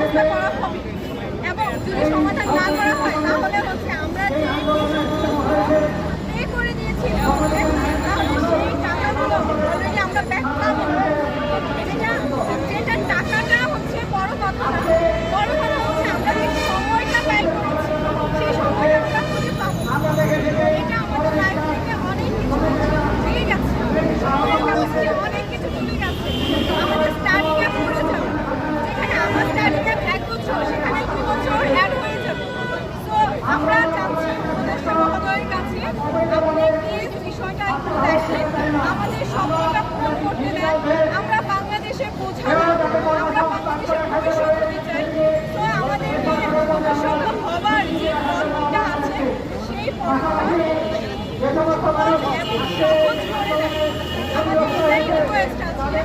ব্যবস্থা করা হবে এবং যদি সমাধান না করা হয় তাহলে হচ্ছে আমরা পে করে দিয়েছি তাহলে সেই টাকাগুলো অলরেডি আমরা ব্যাক পাবো। যেটা টাকাটা হচ্ছে বড় কথা না, বড় কথা হচ্ছে আমরা যে সময়টা ব্যয় করেছি সেই সময়টা আমরা খুঁজে পাবো। এটা আমাদের লাইফ থেকে অনেক কিছু চলে গেছে, অনেক কিছু চলে গেছে। আমাদের স্টাডি ক্যাপ পড়ে যাবে, যেখানে আমার স্টাডি ক্যাপ 1 বছর সেখানে 2 বছর অ্যাড হয়ে যাবে। তো আমরা চাচ্ছি উপদেষ্টা মহোদয়ের কাছে আপনি প্লিজ বিষয়টা একটু দেখেন, আমাদের স্বপ্নটা পূরণ করতে দেন। আমরা বাংলাদেশের বোঝা, আমরা বাংলাদেশের ভবিষ্যৎ হতে চাই। তো আমাদেরকে ভবিষ্যৎ হবার যে পথটা আছে সেই পথটা সহজ করে দেন। আমাদের এটাই রিকোয়েস্ট আছে।